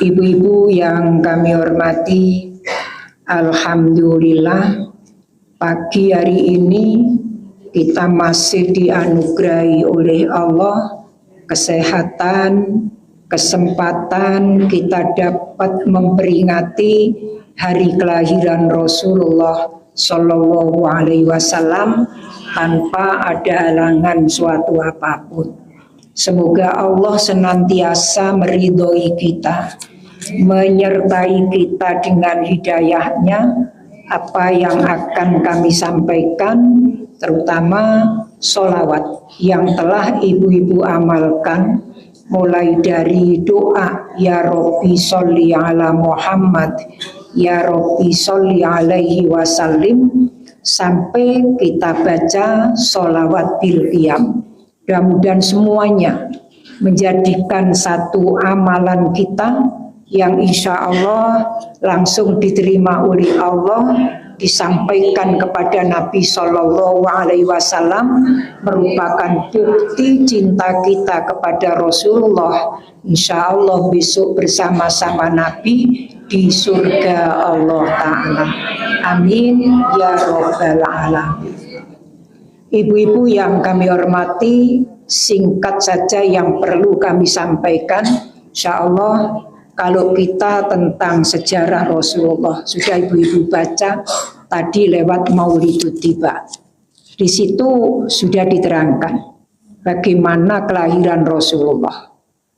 Ibu-ibu yang kami hormati, alhamdulillah pagi hari ini kita masih dianugerahi oleh Allah kesehatan, kesempatan kita dapat memperingati hari kelahiran Rasulullah Shallallahu Alaihi Wasallam tanpa ada halangan suatu apapun. Semoga Allah senantiasa meridhoi kita, menyertai kita dengan hidayahnya. Apa yang akan kami sampaikan, terutama sholawat yang telah ibu-ibu amalkan, mulai dari doa Ya Rabbi sholli ala Muhammad, Ya Rabbi sholli alaihi wasallim, sampai kita baca sholawat bil qiyam. Mudah-mudahan semuanya menjadikan satu amalan kita yang insya Allah langsung diterima oleh Allah, disampaikan kepada Nabi Shallallahu Alaihi Wasallam, merupakan bukti cinta kita kepada Rasulullah. Insya Allah besok bersama-sama Nabi di surga Allah Ta'ala. Amin ya Rabbal Alamin. Ibu-ibu yang kami hormati, singkat saja yang perlu kami sampaikan. Insya Allah kalau kita tentang sejarah Rasulullah sudah ibu-ibu baca tadi lewat Maulidut Tiba. Di situ sudah diterangkan bagaimana kelahiran Rasulullah,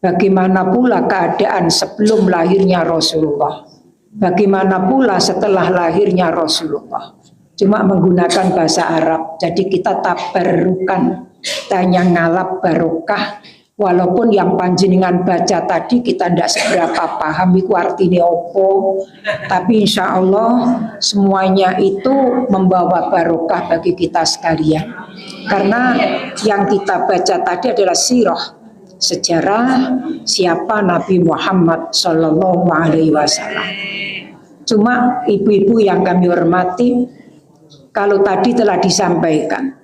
bagaimana pula keadaan sebelum lahirnya Rasulullah, bagaimana pula setelah lahirnya Rasulullah. Cuma menggunakan bahasa Arab, jadi kita tabarrukan, tanya ngalap barokah. Walaupun yang panjenengan baca tadi kita tidak seberapa paham itu artinya opo, tapi insya Allah semuanya itu membawa barokah bagi kita sekalian. Karena yang kita baca tadi adalah sirah, sejarah siapa Nabi Muhammad Sallallahu Alaihi Wasallam. Cuma ibu-ibu yang kami hormati, kalau tadi telah disampaikan,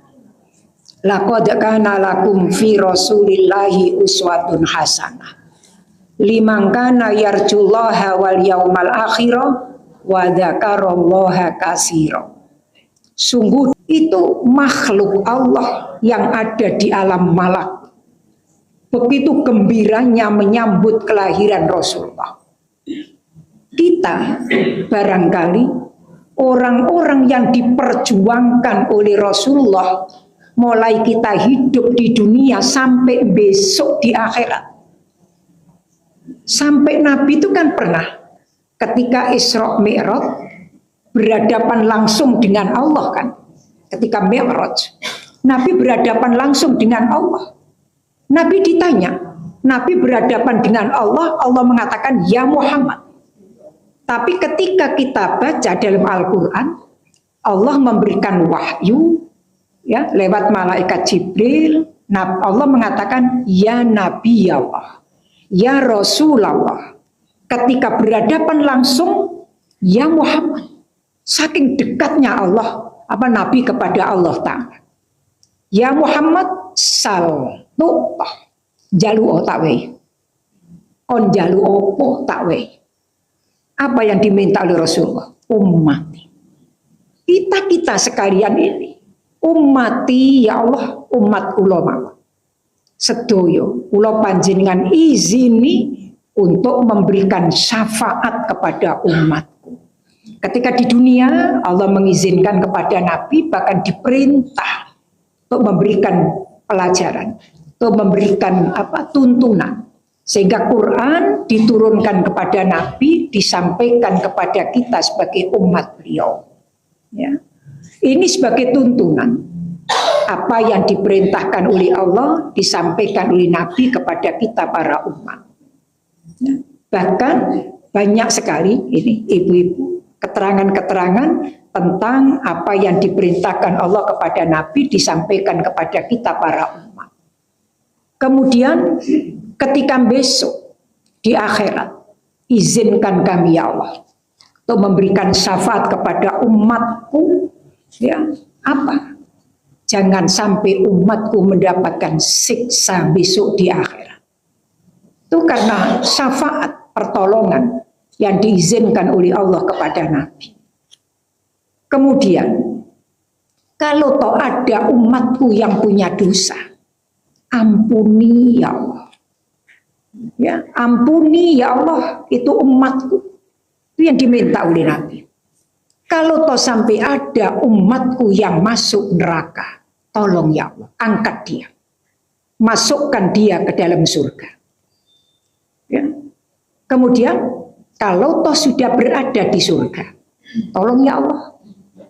laqad kana lakum fi Rasulillahi uswatun hasanah liman kana yarjullaha wal yaumal akhir wa dzakarallaha katsira. Sungguh itu makhluk Allah yang ada di alam malak begitu gembiranya menyambut kelahiran Rasulullah. Kita barangkali orang-orang yang diperjuangkan oleh Rasulullah mulai kita hidup di dunia sampai besok di akhirat. Sampai Nabi itu kan pernah ketika Isra Mi'raj berhadapan langsung dengan Allah kan. Ketika Mi'raj Nabi berhadapan langsung dengan Allah. Nabi ditanya, Nabi berhadapan dengan Allah, Allah mengatakan ya Muhammad. Tapi ketika kita baca dalam Al-Quran, Allah memberikan wahyu ya lewat malaikat Jibril. Allah mengatakan ya Nabi Allah, ya Rasulullah. Ketika berhadapan langsung ya Muhammad. Saking dekatnya Allah Nabi kepada Allah Ta'ala. Ya Muhammad sal nu'ah jalu otakwe. Kon jalu opo takwe. Apa yang diminta oleh Rasulullah? Ummati. Kita sekalian ini. Ummati ya Allah, umat ulama. Sedoyo, kula panjenengan izini untuk memberikan syafaat kepada umatku. Ketika di dunia Allah mengizinkan kepada Nabi, bahkan diperintah untuk memberikan pelajaran, untuk memberikan tuntunan. Sehingga Quran diturunkan kepada Nabi, disampaikan kepada kita sebagai umat beliau. Ya. Ini sebagai tuntunan. Apa yang diperintahkan oleh Allah, disampaikan oleh Nabi kepada kita para umat. Ya. Bahkan banyak sekali ini ibu-ibu keterangan-keterangan tentang apa yang diperintahkan Allah kepada Nabi, disampaikan kepada kita para umat. Kemudian ketika besok di akhirat, izinkan kami ya Allah untuk memberikan syafaat kepada umatku. Ya, apa? Jangan sampai umatku mendapatkan siksa besok di akhirat. Itu karena syafaat pertolongan yang diizinkan oleh Allah kepada Nabi. Kemudian, kalau toh ada umatku yang punya dosa, ampuni ya Allah. Ya, ampuni ya Allah, itu umatku. Itu yang diminta oleh Nabi. Kalau toh sampai ada umatku yang masuk neraka, tolong ya Allah, angkat dia. Masukkan dia ke dalam surga. Ya. Kemudian, kalau toh sudah berada di surga, tolong ya Allah.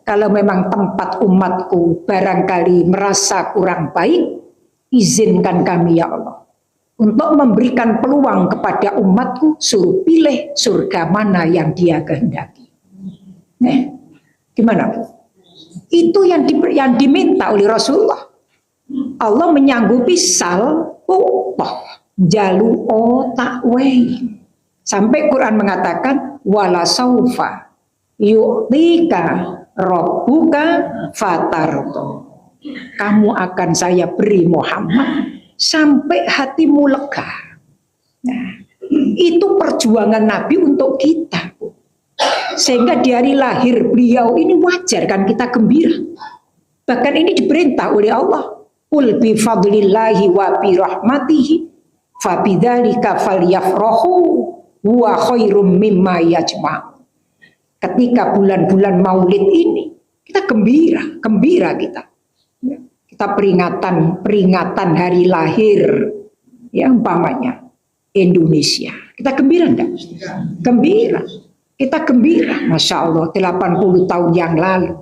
Kalau memang tempat umatku barangkali merasa kurang baik, izinkan kami ya Allah untuk memberikan peluang kepada umatku, suruh pilih surga mana yang dia kehendaki. Gimana? Itu yang diminta oleh Rasulullah. Allah menyanggupi jalu takwei. Sampai Quran mengatakan wala saufa yu'tika rabbuka fatarto. Kamu akan saya beri Muhammad sampai hatimu lega. Nah, itu perjuangan Nabi untuk kita. Sehingga di hari lahir beliau ini wajar kan kita gembira. Bahkan ini diperintah oleh Allah. Qul bi fadlillahi wa bi rahmatihi fa bidzalika falyafrahu wa khairum mimma yajma'. Ketika bulan-bulan Maulid ini kita gembira kita. Kita peringatan hari lahir ya umpamanya Indonesia. Kita gembira enggak? Gembira. Kita gembira, Masya Allah, 80 tahun yang lalu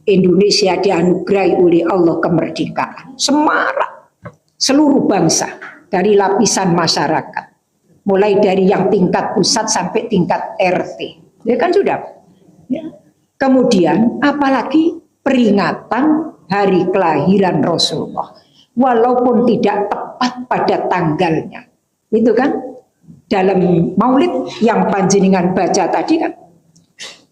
Indonesia dianugerahi oleh Allah kemerdekaan. Semarak seluruh bangsa dari lapisan masyarakat, mulai dari yang tingkat pusat sampai tingkat RT. Ya kan sudah. Ya. Kemudian apalagi peringatan hari kelahiran Rasulullah, walaupun tidak tepat pada tanggalnya, itu kan dalam Maulid yang panjenengan baca tadi kan,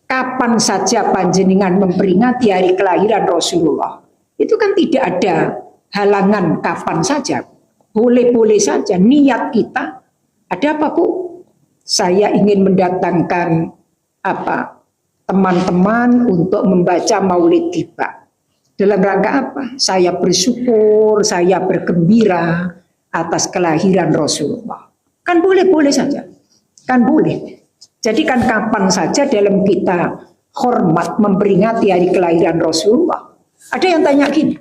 kapan saja panjenengan memperingati hari kelahiran Rasulullah, itu kan tidak ada halangan kapan saja, boleh-boleh saja. Niat kita ada apa Bu? Saya ingin mendatangkan teman-teman untuk membaca Maulid tiba. Dalam rangka apa? Saya bersyukur, saya bergembira atas kelahiran Rasulullah. Kan boleh-boleh saja. Kan boleh. Jadi kan kapan saja dalam kita hormat memperingati hari kelahiran Rasulullah. Ada yang tanya gini,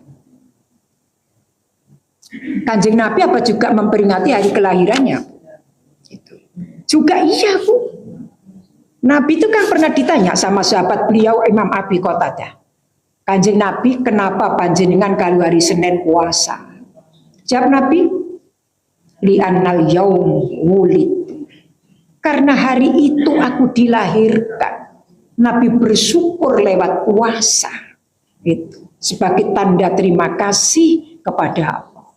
Kanjeng Nabi apa juga memperingati hari kelahirannya? Itu. Juga iya Bu. Nabi itu kan pernah ditanya sama sahabat beliau Imam Abi Qatadah. Kanjeng Nabi, kenapa panjenengan kalau hari Senin puasa? Jawab Nabi, li'annal yaum wulid. Karena hari itu aku dilahirkan. Nabi bersyukur lewat puasa. Itu sebagai tanda terima kasih kepada Allah.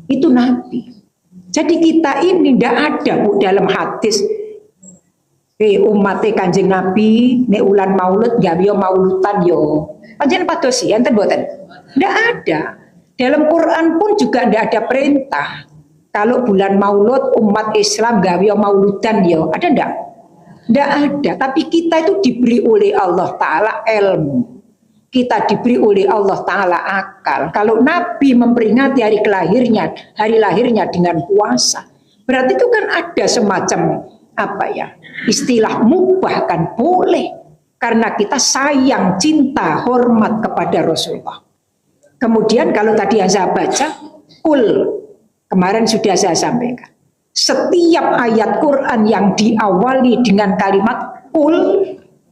Itu Nabi. Jadi kita ini tidak ada Bu dalam hadis umat Kanjeng Nabi nek ulan Maulud gawe maulutan yo. Panjenengan pados ya enten mboten? Tidak ada. Dalam Quran pun juga tidak ada perintah. Kalau bulan Maulud umat Islam gawe mauludan yo, ada enggak? Tidak ada. Tapi kita itu diberi oleh Allah Ta'ala ilmu. Kita diberi oleh Allah Ta'ala akal. Kalau Nabi memperingati hari lahirnya dengan puasa, berarti itu kan ada semacam istilah mubah kan boleh. Karena kita sayang, cinta, hormat kepada Rasulullah. Kemudian kalau tadi yang saya baca, kemarin sudah saya sampaikan. Setiap ayat Quran yang diawali dengan kalimat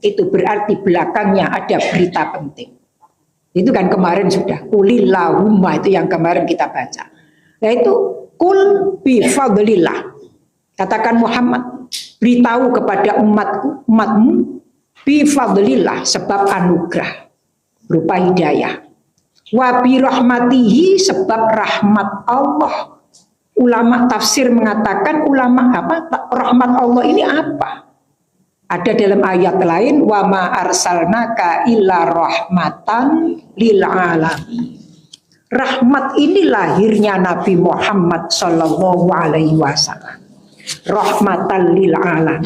itu berarti belakangnya ada berita penting. Itu kan kemarin sudah. Qulillahumma itu yang kemarin kita baca. Yaitu qul bi fadlillah. Katakan Muhammad, beritahu kepada umatmu bi fadlillah, sebab anugerah berupa hidayah. Wa bi rahmatihi, sebab rahmat Allah. Ulama tafsir mengatakan rahmat Allah ini apa? Ada dalam ayat lain, wa ma arsalnaka illa rahmatan lil alamin. Rahmat ini lahirnya Nabi Muhammad sallallahu alaihi wasallam. rahmatan lil alam.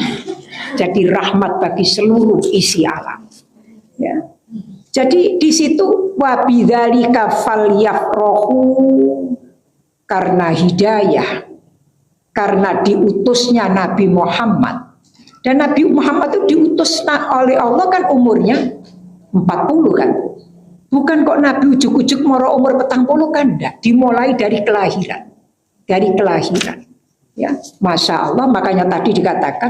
Jadi rahmat bagi seluruh isi alam. Ya. Jadi di situ wabidzalika falyafrahu, karena hidayah, karena diutusnya Nabi Muhammad. Dan Nabi Muhammad itu diutus oleh Allah kan umurnya 40 kan. Bukan kok Nabi ujuk-ujuk moro umur 40 kan enggak. Dimulai dari kelahiran. Dari kelahiran. Ya, Masya Allah, makanya tadi dikatakan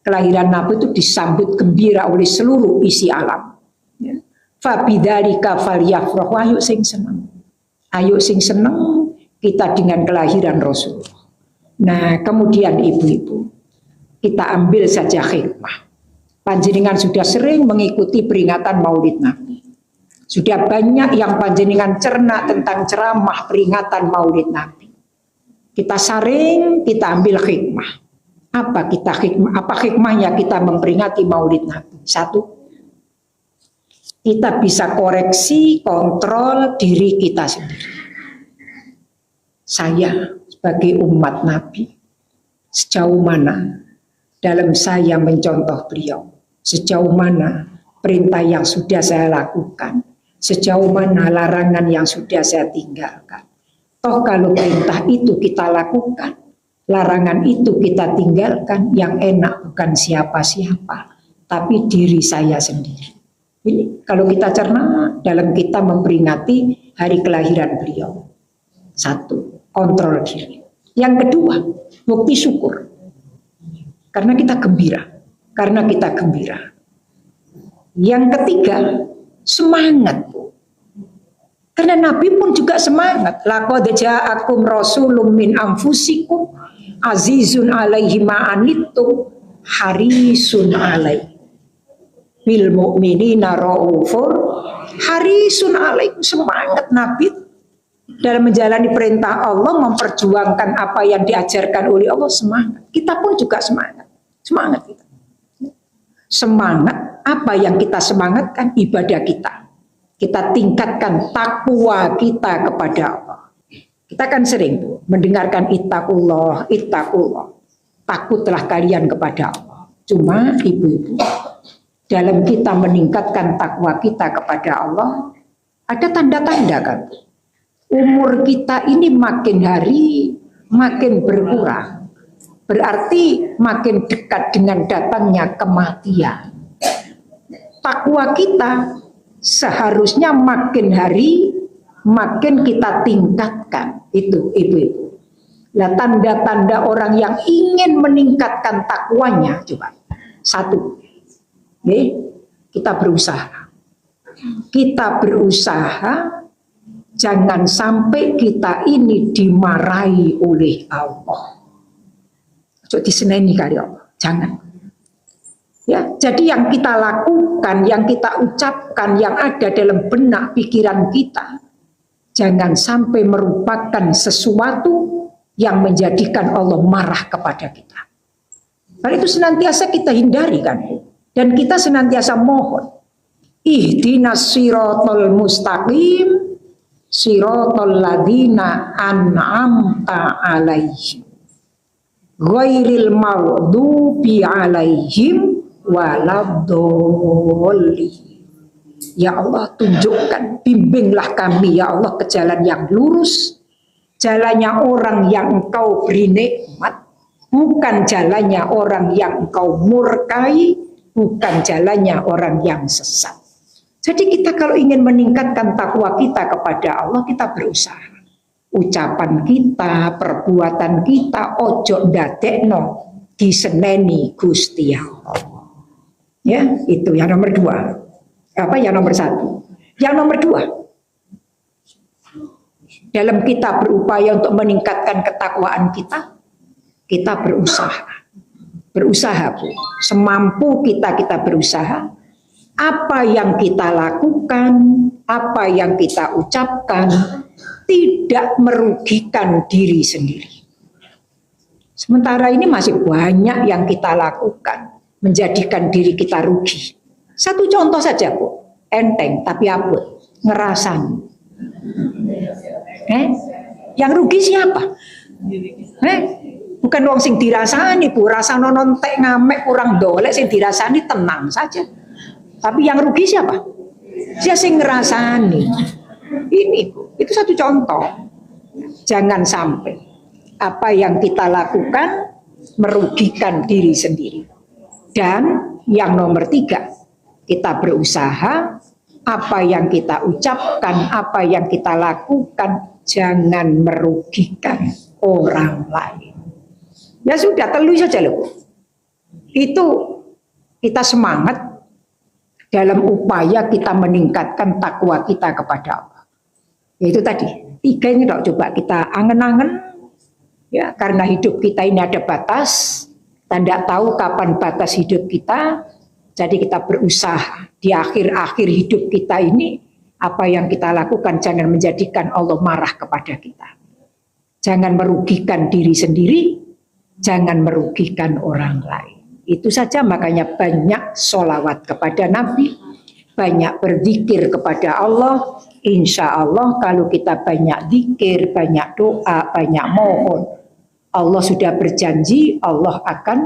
kelahiran Nabi itu disambut gembira oleh seluruh isi alam. Ya. Fabidzalika falyafrahu, ayo sing seneng. Ayo sing seneng kita dengan kelahiran Rasulullah. Nah, kemudian ibu-ibu, kita ambil saja hikmah. Panjenengan sudah sering mengikuti peringatan Maulid Nabi. Sudah banyak yang panjenengan cerna tentang ceramah peringatan Maulid Nabi. Kita saring, kita ambil hikmah. Apa hikmahnya kita memperingati Maulid Nabi? Satu, kita bisa koreksi, kontrol diri kita sendiri. Saya sebagai umat Nabi, sejauh mana dalam saya mencontoh beliau, sejauh mana perintah yang sudah saya lakukan, sejauh mana larangan yang sudah saya tinggalkan. Toh kalau perintah itu kita lakukan, larangan itu kita tinggalkan, yang enak bukan siapa-siapa, tapi diri saya sendiri. Ini kalau kita cerna dalam kita memperingati hari kelahiran beliau. Satu, kontrol diri. Yang kedua, bukti syukur. Karena kita gembira. Karena kita gembira. Yang ketiga, semangat. Karena Nabi pun juga semangat. Laqad ja'akum rasulun min anfusikum azizun alaihi ma anittum harisun alaihi bil mu'minina raufur harisun alaikum. Semangat Nabi dalam menjalani perintah Allah, memperjuangkan apa yang diajarkan oleh Allah. Semangat. Kita pun juga semangat. Semangat kita. Semangat apa yang kita semangatkan? Ibadah kita. Kita tingkatkan takwa kita kepada Allah. Kita kan sering mendengarkan ittaqullah, ittaqullah. Takutlah kalian kepada Allah. Cuma ibu-ibu, dalam kita meningkatkan takwa kita kepada Allah, ada tanda-tanda kan. Umur kita ini makin hari makin berkurang. Berarti makin dekat dengan datangnya kematian. Takwa kita seharusnya makin hari makin kita tingkatkan. Itu ibu-ibu. Nah, tanda-tanda orang yang ingin meningkatkan takwanya, coba. Satu, kita berusaha. Kita berusaha jangan sampai kita ini dimarahi oleh Allah. Jadi diseneni kali Allah. Jangan. Ya, jadi yang kita lakukan, yang kita ucapkan, yang ada dalam benak pikiran kita, jangan sampai merupakan sesuatu yang menjadikan Allah marah kepada kita. Hal itu senantiasa kita hindari kan. Dan kita senantiasa mohon. Ihdinas siratal mustaqim, siratal ladzina an'amta alaihim, ghairil maghdubi alaihim waladhdallin. Ya Allah, tunjukkan, bimbinglah kami ya Allah ke jalan yang lurus, jalannya orang yang Engkau beri nikmat, bukan jalannya orang yang Engkau murkai, bukan jalannya orang yang sesat. Jadi kita kalau ingin meningkatkan takwa kita kepada Allah, kita berusaha. Ucapan kita, perbuatan kita, ojo ndadekno diseneni Gusti Allah. Ya, itu yang nomor 2. Apa yang nomor 1? Yang nomor 2, dalam kita berupaya untuk meningkatkan ketakwaan kita berusaha. Berusaha, Bu. Semampu kita berusaha. Apa yang kita lakukan, apa yang kita ucapkan, tidak merugikan diri sendiri. Sementara ini masih banyak yang kita lakukan, menjadikan diri kita rugi. Satu contoh saja, Bu. Enteng, tapi abot. Ngerasani. Yang rugi siapa? Bukan wong sing dirasani, Bu, rasa nontek ngamek kurang dolek sing dirasani tenang saja. Tapi yang rugi siapa? Dia sing ngerasani. Ini, Bu, itu satu contoh. Jangan sampai apa yang kita lakukan merugikan diri sendiri. Dan yang nomor 3, kita berusaha apa yang kita ucapkan, apa yang kita lakukan jangan merugikan orang lain. Ya sudah, telu saja loh. Itu kita semangat dalam upaya kita meningkatkan takwa kita kepada Allah. Yaitu tadi, 3 ini dok, coba kita angen-angen ya, karena hidup kita ini ada batas, kita tidak tahu kapan batas hidup kita, jadi kita berusaha di akhir-akhir hidup kita ini apa yang kita lakukan jangan menjadikan Allah marah kepada kita. Jangan merugikan diri sendiri, jangan merugikan orang lain. Itu saja, makanya banyak sholawat kepada Nabi, banyak berzikir kepada Allah. Insya Allah kalau kita banyak zikir, banyak doa, banyak mohon, Allah sudah berjanji Allah akan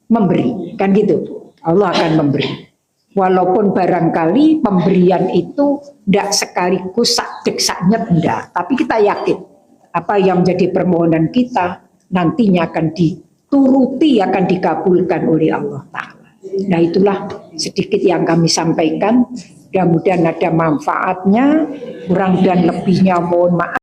memberi, kan gitu. Allah akan memberi. Walaupun barangkali pemberian itu tidak sekaligus sak dek sak nyet, enggak. Tapi kita yakin apa yang menjadi permohonan kita nantinya akan dituruti, akan dikabulkan oleh Allah Ta'ala. Nah itulah sedikit yang kami sampaikan. Mudah-mudahan ada manfaatnya. Kurang dan lebihnya mohon maaf.